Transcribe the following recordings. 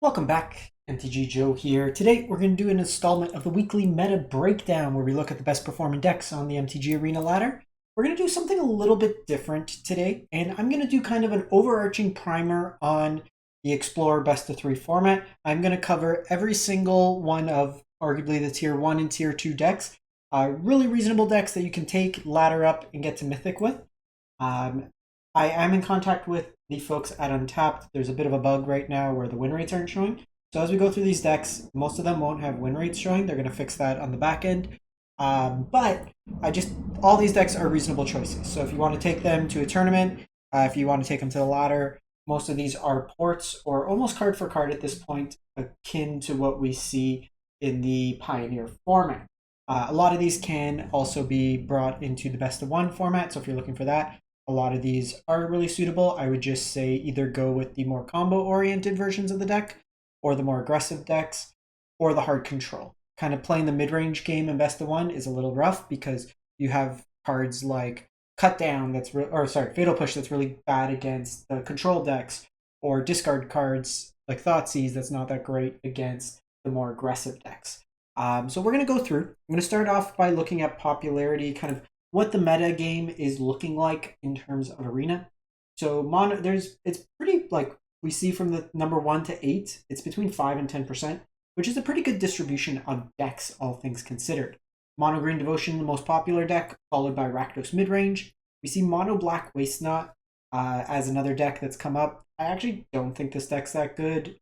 Welcome back, MTG Joe here. Today we're going to do an installment of the weekly meta breakdown where we look at the best performing decks on the MTG Arena ladder. We're going to do something a little bit different today, and I'm going to do kind of an overarching primer on the Explorer best of 3 format. I'm going to cover every single one of arguably the tier 1 and tier 2 decks. Really reasonable decks that you can take, ladder up, and get to Mythic with. I am in contact with the folks at Untapped. There's a bit of a bug right now where the win rates aren't showing. So as we go through these decks, most of them won't have win rates showing. They're going to fix that on the back end. But all these decks are reasonable choices. So if you want to take them to a tournament, if you want to take them to the ladder, most of these are ports or almost card for card at this point, akin to what we see in the Pioneer format. A lot of these can also be brought into the best of 1 format. So if you're looking for that, a lot of these are really suitable. I would just say either go with the more combo-oriented versions of the deck, or the more aggressive decks, or the hard control. Kind of playing the mid-range game in best of 1 is a little rough because you have cards like Cut Down Fatal Push that's really bad against the control decks, or discard cards like Thoughtseize that's not that great against the more aggressive decks. So we're going to go through. I'm going to start off by looking at popularity, kind of what the meta game is looking like in terms of arena. So it's pretty, like we see from the number 1 to 8, it's between 5 and 10%, which is a pretty good distribution of decks, all things considered. Mono Green Devotion, the most popular deck, followed by Rakdos Midrange. We see Mono Black Waste Not as another deck that's come up. I actually don't think this deck's that good.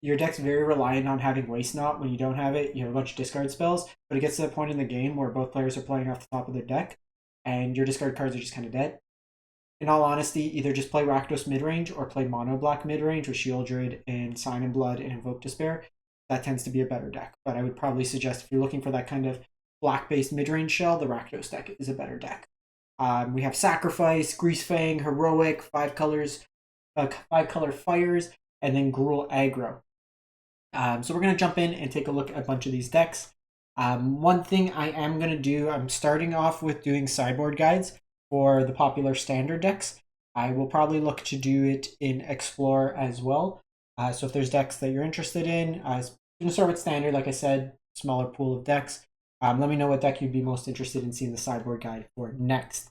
Your deck's very reliant on having Waste Not. When you don't have it, you have a bunch of discard spells, but it gets to the point in the game where both players are playing off the top of their deck, and your discard cards are just kind of dead. In all honesty, either just play Rakdos Midrange or play Mono Black Midrange with Sheoldred and Sign in Blood and Invoke Despair. That tends to be a better deck, but I would probably suggest if you're looking for that kind of black-based midrange shell, the Rakdos deck is a better deck. We have Sacrifice, Greasefang, Heroic, 5 color fires, and then Gruul Aggro. So we're going to jump in and take a look at a bunch of these decks. One thing I am going to do, I'm starting off with doing sideboard guides for the popular standard decks. I will probably look to do it in Explorer as well. So if there's decks that you're interested in, I'm going to start with standard, like I said, smaller pool of decks. Let me know what deck you'd be most interested in seeing the sideboard guide for next.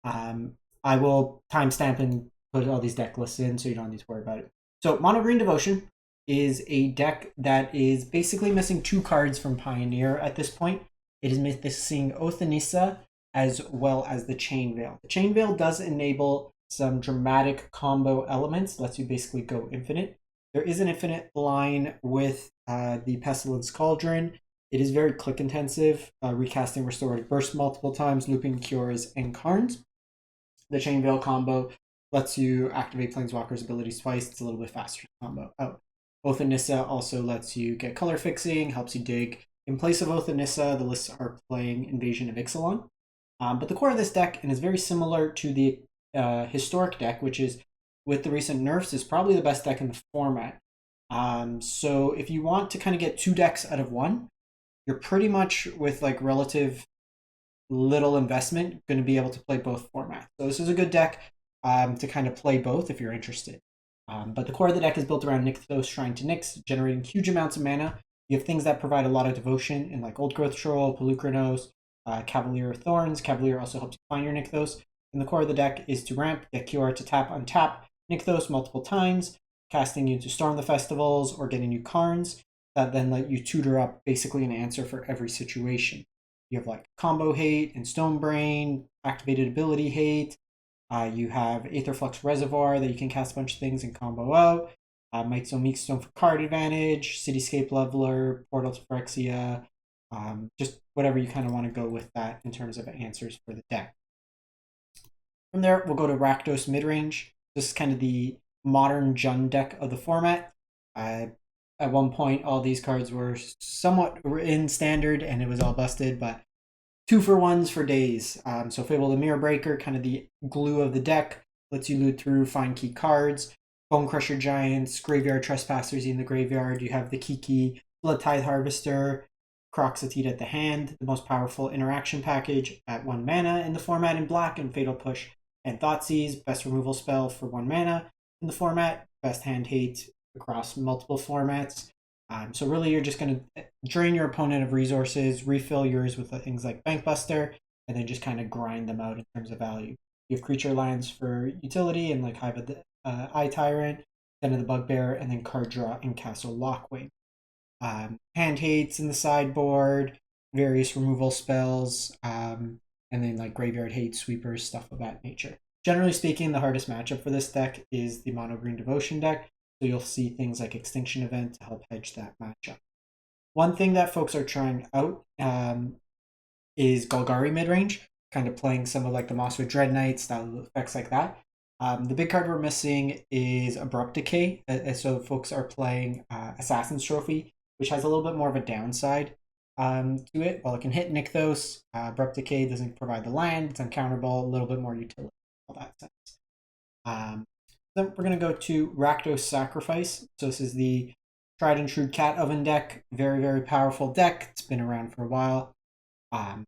I will timestamp and put all these deck lists in so you don't need to worry about it. So Mono Green Devotion is a deck that is basically missing 2 cards from Pioneer at this point. It is missing Oath of Nissa as well as the Chain Veil. The Chain Veil does enable some dramatic combo elements, lets you basically go infinite. There is an infinite line with the Pestilence Cauldron. It is very click intensive, recasting Restorative Burst multiple times, looping Cures and Karns. The Chain Veil combo lets you activate Planeswalker's abilities twice. It's a little bit faster to combo out. Oath of Nissa also lets you get color fixing, helps you dig. In place of Oath of Nissa, the lists are playing Invasion of Ixalan. But the core of this deck, and is very similar to the historic deck, which is, with the recent nerfs, is probably the best deck in the format. So if you want to kind of get 2 decks out of 1, you're pretty much, with like relative little investment, going to be able to play both formats. So this is a good deck to kind of play both if you're interested. But the core of the deck is built around Nykthos Shrine to Nyx, generating huge amounts of mana. You have things that provide a lot of devotion in like Old Growth Troll, Pelucranos, Cavalier of Thorns. Cavalier also helps you find your Nykthos. And the core of the deck is to ramp, get QR to tap, untap Nykthos multiple times, casting you to Storm the Festivals or getting you Karns that then let you tutor up basically an answer for every situation. You have like Combo Hate and Stone Brain, Activated Ability Hate. You have Aetherflux Reservoir that you can cast a bunch of things and combo out. Might Stone, Meek Stone for card advantage, Cityscape Leveler, Portal to Phyrexia, just whatever you kind of want to go with that in terms of answers for the deck. From there, we'll go to Rakdos Midrange. This is kind of the modern Jund deck of the format. At one point, all these cards were somewhat in standard and it was all busted, but 2-for-1s for days. So Fable the Mirror Breaker, kind of the glue of the deck, lets you loot through, find key cards. Bone Crusher Giants, Graveyard Trespassers in the graveyard. You have the Kiki, Blood Tithe Harvester, Croxatite at the hand, the most powerful interaction package at 1 mana in the format in black, and Fatal Push and Thoughtseize, best removal spell for 1 mana in the format, best hand hate across multiple formats. So really, you're just going to drain your opponent of resources, refill yours with things like Bankbuster, and then just kind of grind them out in terms of value. You have creature lands for utility and like Hive of the Eye Tyrant, Den of the Bugbear, and then card draw and Castle Lockwing. Hand hates in the sideboard, various removal spells, and then like graveyard hate, sweepers, stuff of that nature. Generally speaking, the hardest matchup for this deck is the mono green devotion deck. So you'll see things like Extinction Event to help hedge that matchup. One thing that folks are trying out is Golgari midrange, kind of playing some of like the Mosswood Dread Knight style effects like that. The big card we're missing is Abrupt Decay, so folks are playing Assassin's Trophy, which has a little bit more of a downside to it. While it can hit Nykthos, Abrupt Decay doesn't provide the land, it's uncounterable, a little bit more utility, all that sense. Then we're going to go to Rakdos Sacrifice. So this is the tried and true Cat Oven deck. Very, very powerful deck. It's been around for a while.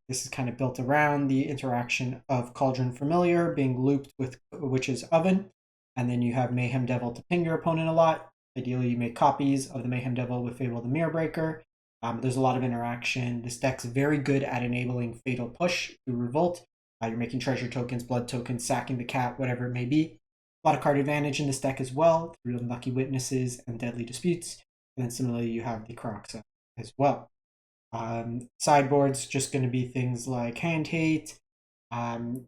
This is kind of built around the interaction of Cauldron Familiar being looped with Witch's Oven. And then you have Mayhem Devil to ping your opponent a lot. Ideally, you make copies of the Mayhem Devil with Fable the Mirror Breaker. There's a lot of interaction. This deck's very good at enabling Fatal Push through Revolt. You're making treasure tokens, blood tokens, sacking the cat, whatever it may be. A lot of card advantage in this deck as well through Unlucky Witnesses and Deadly Disputes. And then similarly, you have the Croxa as well. Sideboard's just going to be things like Hand Hate,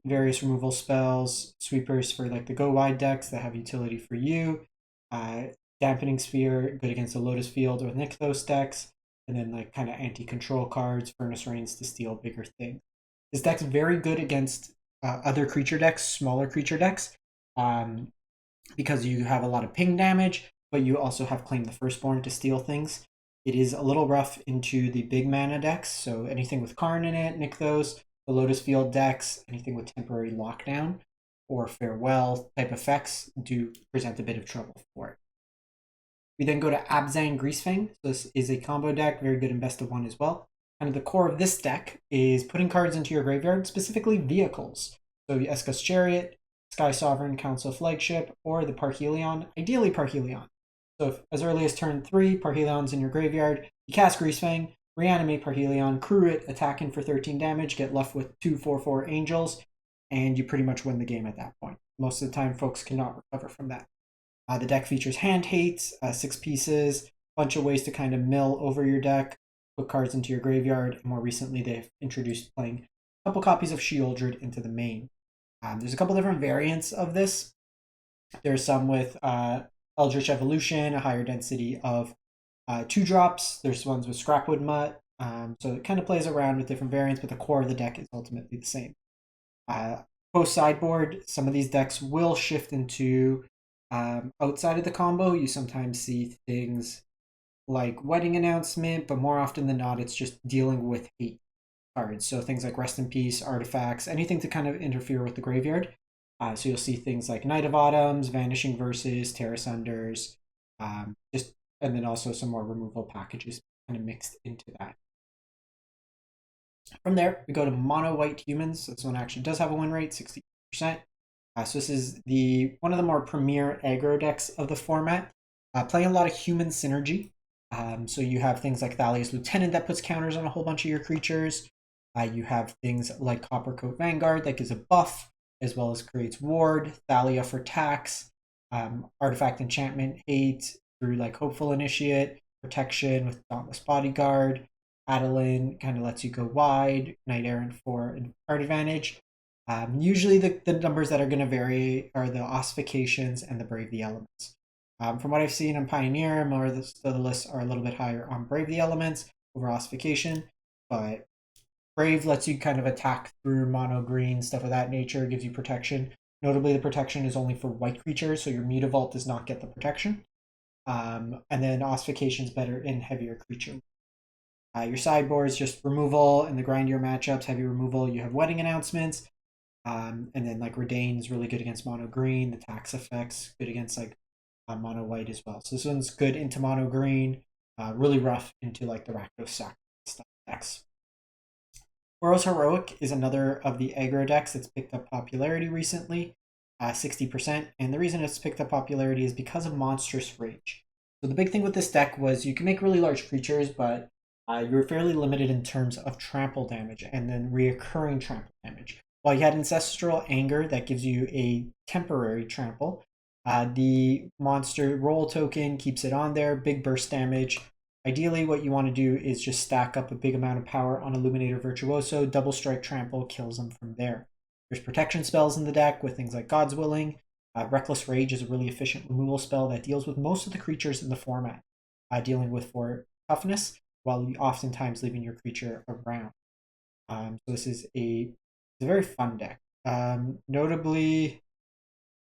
various removal spells, sweepers for like the Go Wide decks that have utility for you, Dampening Sphere, good against the Lotus Field or Nykthos decks, and then like kind of anti-control cards, Furnace Rains to steal bigger things. This deck's very good against other creature decks, smaller creature decks, because you have a lot of ping damage, but you also have Claim the Firstborn to steal things. It is a little rough into the big mana decks, so anything with Karn in it, Nykthos, the Lotus Field decks, anything with Temporary Lockdown or Farewell type effects do present a bit of trouble for it. We then go to Abzan Greasefang. So this is a combo deck, very good in best of one as well. And the core of this deck is putting cards into your graveyard, specifically vehicles. So the Escus Chariot, Sky Sovereign, Council Flagship, or the Parhelion, ideally Parhelion. So if as early as turn 3, Parhelion's in your graveyard, you cast Greasefang, reanimate Parhelion, crew it, attack in for 13 damage, get left with 2/4/4 angels, and you pretty much win the game at that point. Most of the time, folks cannot recover from that. The deck features Hand Hate, 6 pieces, a bunch of ways to kind of mill over your deck, put cards into your graveyard, and more recently they've introduced playing a couple copies of Sheoldred into the main. There's a couple different variants of this. There's some with Eldritch Evolution, a higher density of 2-drops. There's ones with Scrapwood Mutt. So it kind of plays around with different variants, but the core of the deck is ultimately the same. Post sideboard, some of these decks will shift into outside of the combo. You sometimes see things like Wedding Announcement, but more often than not, it's just dealing with hate cards. So things like Rest in Peace, Artifacts, anything to kind of interfere with the graveyard. So you'll see things like Night of Autumns, Vanishing Verses, Terra Sunders, and then also some more removal packages kind of mixed into that. From there, we go to Mono White Humans. This one actually does have a win rate, 60%. So this is one of the more premier aggro decks of the format, playing a lot of human synergy. So you have things like Thalia's Lieutenant that puts counters on a whole bunch of your creatures. You have things like Coppercoat Vanguard that gives a buff, as well as creates ward, Thalia for tax, artifact enchantment hate through like Hopeful Initiate, protection with Dauntless Bodyguard, Adeline kind of lets you go wide, Knight Errant for card advantage. Usually the numbers that are going to vary are the Ossifications and the Brave the Elements. From what I've seen on Pioneer, more of the lists are a little bit higher on Brave the Elements over Ossification, but Brave lets you kind of attack through mono green, stuff of that nature, gives you protection. Notably, the protection is only for white creatures, so your Mutavault does not get the protection. And then Ossification is better in heavier creature. Your sideboard is just removal in the grindier matchups, heavy removal. You have Wedding Announcements, and then like Redain is really good against mono green. The tax effects good against like mono white as well. So this one's good into mono green, really rough into like the Rakdos Sacrifice decks. Boros Heroic is another of the aggro decks that's picked up popularity recently. 60%. And the reason it's picked up popularity is because of Monstrous Rage. So the big thing with this deck was you can make really large creatures, but you're fairly limited in terms of trample damage and then reoccurring trample damage. While you had Ancestral Anger that gives you a temporary trample, the monster roll token keeps it on there, big burst damage. Ideally, what you want to do is just stack up a big amount of power on Illuminator Virtuoso, double strike trample, kills them from there. There's protection spells in the deck with things like God's Willing. Reckless Rage is a really efficient removal spell that deals with most of the creatures in the format, dealing with 4 toughness, while you oftentimes leaving your creature around. So this is a very fun deck. Notably,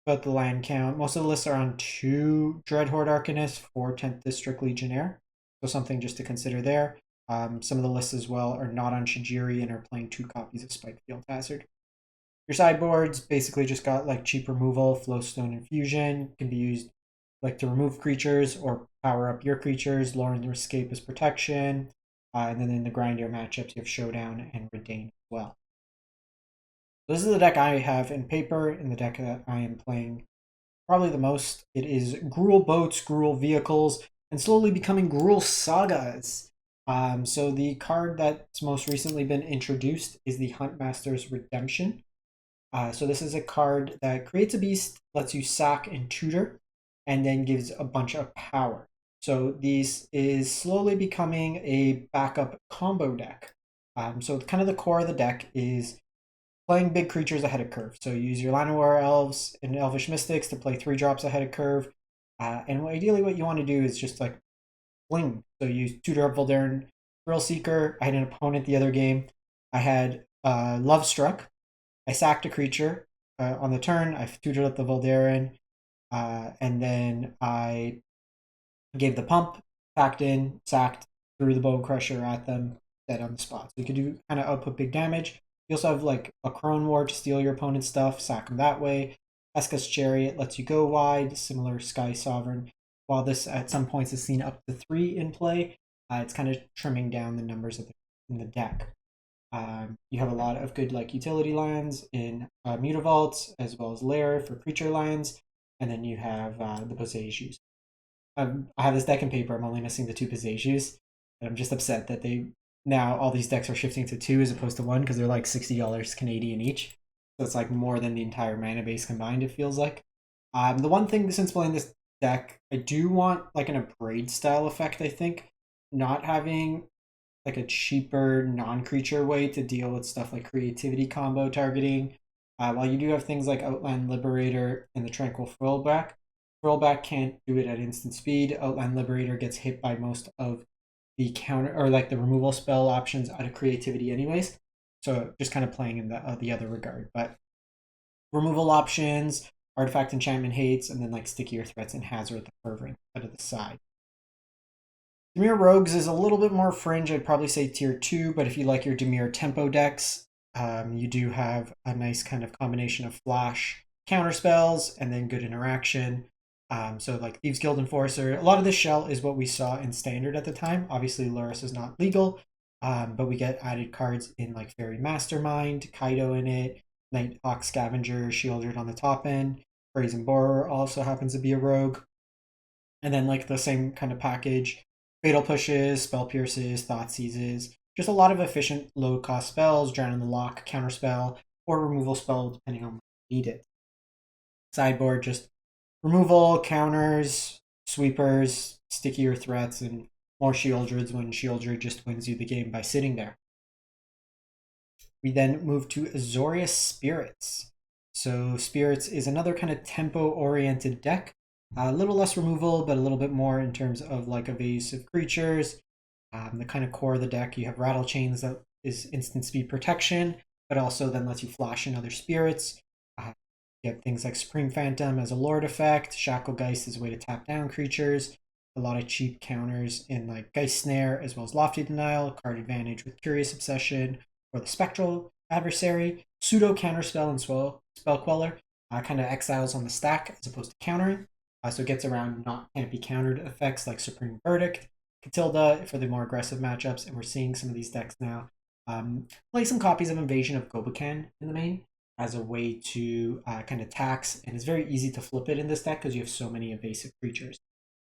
about the land count, most of the lists are on 2 Dreadhorde Arcanists, 4 10th District Legionnaire, so something just to consider there. Some of the lists as well are not on Shijiri and are playing 2 copies of Spike Field Hazard. Your sideboards basically just got like cheap removal, Flowstone Infusion, can be used like to remove creatures or power up your creatures, Lauren Escape as protection, and then in the grindier matchups you have Showdown and Redain as well. This is the deck I have in paper, in the deck that I am playing probably the most. It is Gruul Boats, Gruul Vehicles, and slowly becoming Gruul Sagas. So the card that's most recently been introduced is the Huntmaster's Redemption. So this is a card that creates a beast, lets you sack and tutor, and then gives a bunch of power. So this is slowly becoming a backup combo deck. So kind of the core of the deck is playing big creatures ahead of curve. So you use your Llanowar Elves and Elvish Mystics to play 3 drops ahead of curve. And ideally what you want to do is just like fling. So you tutor up Voldaren Thrill Seeker. I had an opponent the other game. I had Love Struck. I sacked a creature on the turn. I tutored up the Voldaren. And then I gave the pump, packed in, sacked, threw the Bone Crusher at them, dead on the spot. So you could do kind of output big damage. You also have like a Crone War to steal your opponent's stuff, sack them that way. Eska's Chariot lets you go wide, similar Sky Sovereign. While this at some points is seen up to 3 in play, it's kind of trimming down the numbers in the deck. You have a lot of good like utility lands in Mutavaults, as well as Lair for creature lands, and then you have the Posejus. I have this deck in paper. I'm only missing the 2 Posejus, and I'm just upset that now all these decks are shifting to 2 as opposed to 1 because they're like $60 Canadian each. So it's like more than the entire mana base combined, it feels like. The one thing since playing this deck, I do want like an Abrade style effect, I think. Not having like a cheaper non-creature way to deal with stuff like creativity combo targeting. While you do have things like Outland Liberator and the Tranquil Frillback can't do it at instant speed. Outland Liberator gets hit by most of the counter or like the removal spell options out of creativity anyways. So just kind of playing in the other regard. But removal options, artifact enchantment hates, and then like stickier threats and hazard the Fervent out of the side. Dimir Rogues is a little bit more fringe. I'd probably say tier 2, but if you like your Dimir tempo decks, you do have a nice kind of combination of flash counter spells and then good interaction. So like Thieves Guild Enforcer, a lot of this shell is what we saw in Standard at the time. Obviously, Lurrus is not legal, but we get added cards in like Fairy Mastermind, Kaido in it, Nighthawk Scavenger, Shieldred on the top end. Brazen Borer also happens to be a rogue. And then like the same kind of package, Fatal Pushes, Spell Pierces, Thought Seizes, just a lot of efficient low-cost spells, Drown in the Lock, Counterspell, or removal spell depending on what you need it. Sideboard, just removal, counters, sweepers, stickier threats, and more Shieldreds when Shieldred just wins you the game by sitting there. We then move to Azorius Spirits. So Spirits is another kind of tempo-oriented deck. A little less removal, but a little bit more in terms of like evasive creatures. The kind of core of the deck, you have Rattle Chains that is instant speed protection, but also then lets you flash in other spirits. You have things like Supreme Phantom as a Lord effect, Shacklegeist as a way to tap down creatures, a lot of cheap counters in like Geist Snare, as well as Lofty Denial, card advantage with Curious Obsession, or the Spectral Adversary, Pseudo Counterspell and Spell Queller, kind of exiles on the stack as opposed to countering. So it gets around can't be countered effects like Supreme Verdict, Catilda for the more aggressive matchups, and we're seeing some of these decks now play some copies of Invasion of Gobokan in the main. as a way to kind of tax, and it's very easy to flip it in this deck because you have so many evasive creatures.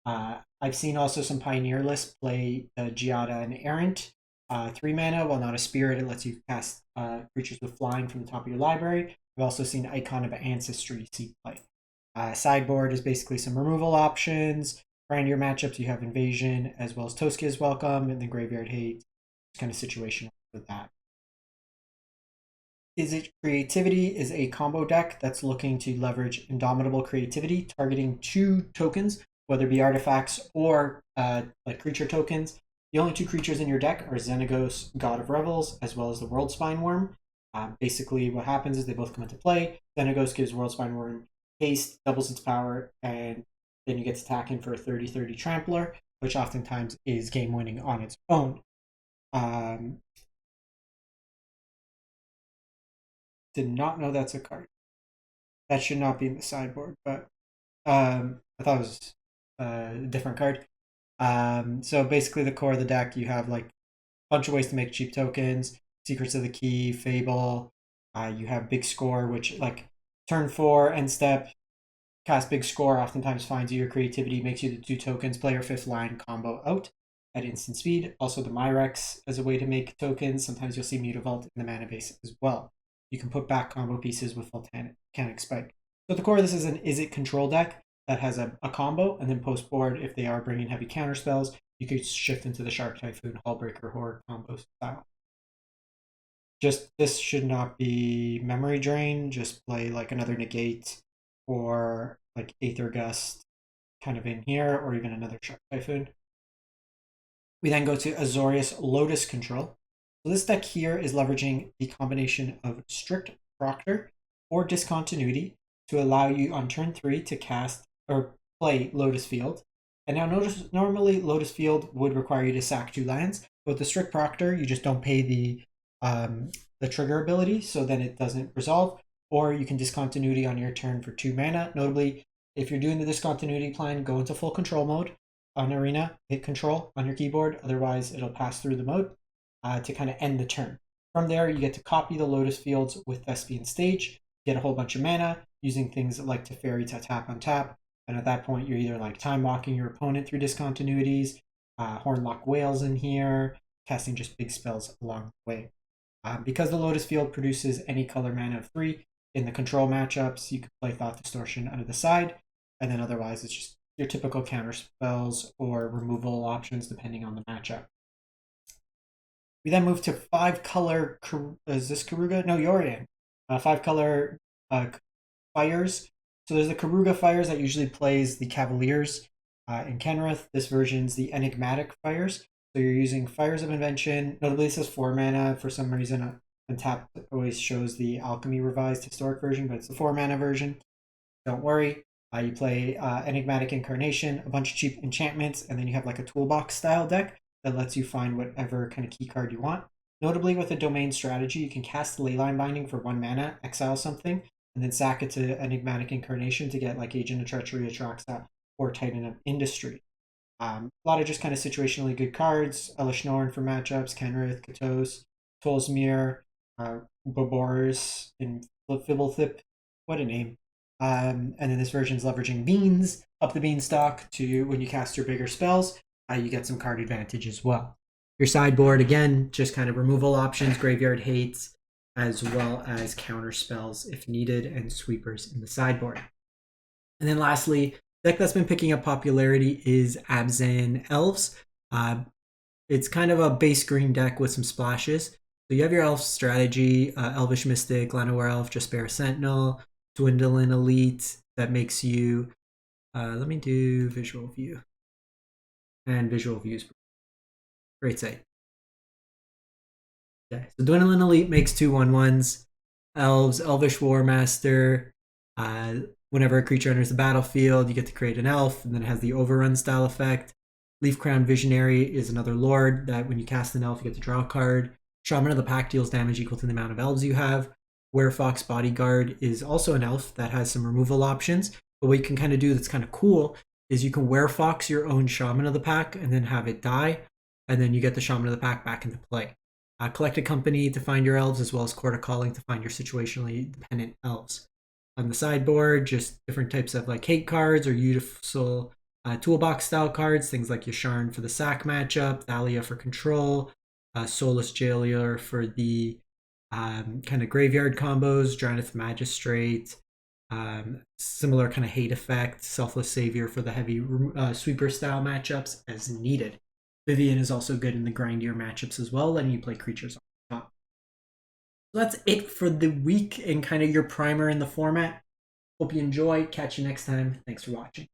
I've seen also some Pioneer lists play Giada and Errant, 3 mana. While not a spirit, it lets you cast creatures with flying from the top of your library. I've also seen Icon of Ancestry see play. Sideboard is basically some removal options. For your matchups, you have Invasion as well as Toski is welcome, and then Graveyard Hate. It's kind of situational with that. Izzet Creativity is a combo deck that's looking to leverage Indomitable Creativity, targeting 2 tokens, whether it be artifacts or like creature tokens. The only 2 creatures in your deck are Xenagos, God of Revels, as well as the World Spine Worm. Basically, what happens is they both come into play. Xenagos gives World Spine Worm haste, doubles its power, and then you get to attack in for a 30/30 Trampler, which oftentimes is game winning on its own. Did not know that's a card. That should not be in the sideboard, but I thought it was a different card. So basically, the core of the deck, you have like a bunch of ways to make cheap tokens. Secrets of the Key, Fable. You have Big Score, which like turn 4 end step, cast Big Score. Oftentimes finds you your creativity, makes you the 2 tokens, play your 5th line combo out at instant speed. Also the Myrex as a way to make tokens. Sometimes you'll see Mutavault in the mana base as well. You can put back combo pieces with Volcanic Spike. So at the core of this is an Izzet control deck that has a combo, and then post board, if they are bringing heavy counter spells, you could shift into the Shark Typhoon, Hullbreaker, Horror combo style. Just this should not be memory drain. Just play like another Negate or like Aether Gust kind of in here, or even another Shark Typhoon. We then go to Azorius Lotus Control. So this deck here is leveraging the combination of Strict Proctor or Discontinuity to allow you on turn 3 to cast or play Lotus Field. And now notice, normally Lotus Field would require you to sack 2 lands, but with the Strict Proctor, you just don't pay the trigger ability, so then it doesn't resolve. Or you can Discontinuity on your turn for 2 mana. Notably, if you're doing the Discontinuity plan, go into full control mode on Arena, hit control on your keyboard, otherwise it'll pass through the mode to kind of end the turn. From there, you get to copy the Lotus Fields with Thespian Stage, get a whole bunch of mana, using things like Teferi to tap on tap, and at that point, you're either like time walking your opponent through discontinuities, Hornlock Whales in here, casting just big spells along the way. Because the Lotus Field produces any color mana of 3, in the control matchups, you can play Thought Distortion under the side, and then otherwise it's just your typical counter spells or removal options depending on the matchup. We then move to 5-color, is this Karuga? No, Yorion. 5-color fires. So there's the Karuga fires that usually plays the Cavaliers in Kenrith. This version's the Enigmatic fires. So you're using Fires of Invention. Notably, this is 4 mana. For some reason, Untapped always shows the Alchemy Revised Historic version, but it's the 4 mana version. Don't worry. You play Enigmatic Incarnation, a bunch of cheap enchantments, and then you have like a toolbox style deck that lets you find whatever kind of key card you want. Notably, with a domain strategy, you can cast Leyline Binding for 1 mana, exile something, and then sack it to Enigmatic Incarnation to get like Agent of Treachery, Atraxa, or Titan of Industry. A lot of just kind of situationally good cards. Elish Norn for matchups, Kenrith, Katos, Tolsmir, Boboris, and Fibblethip. What a name. And then this version's leveraging Beans, up the Beanstalk to when you cast your bigger spells, you get some card advantage as well. Your sideboard, again, just kind of removal options, Graveyard Hates, as well as counter spells if needed, and sweepers in the sideboard. And then lastly, the deck that's been picking up popularity is Abzan Elves. It's kind of a base green deck with some splashes. So you have your Elf strategy, Elvish Mystic, Llanowar Elf, Jaspera Sentinel, Dwindling Elite, that makes you, let me do Visual View. And Visual Views. Great sight. Okay, so Dwindling Elite makes 2/1/1s. Elves, Elvish War Master. Whenever a creature enters the battlefield, you get to create an elf, and then it has the Overrun style effect. Leaf Crown Visionary is another lord that when you cast an elf, you get to draw a card. Shaman of the Pack deals damage equal to the amount of elves you have. Werefox Bodyguard is also an elf that has some removal options. But what you can kind of do that's kind of cool is you can Werefox your own Shaman of the Pack and then have it die, and then you get the Shaman of the Pack back into play. Collect a company to find your elves, as well as Court of Calling to find your situationally dependent elves. On the sideboard, just different types of like hate cards or useful toolbox style cards, things like Yasharn for the sack matchup, Thalia for control, Soulless Jailer for the kind of graveyard combos, Dranith Magistrate, similar kind of hate effect, Selfless Savior for the heavy sweeper style matchups as needed. Vivian is also good in the grindier matchups as well, letting you play creatures on top. So that's it for the week and kind of your primer in the format. Hope you enjoy. Catch you next time. Thanks for watching.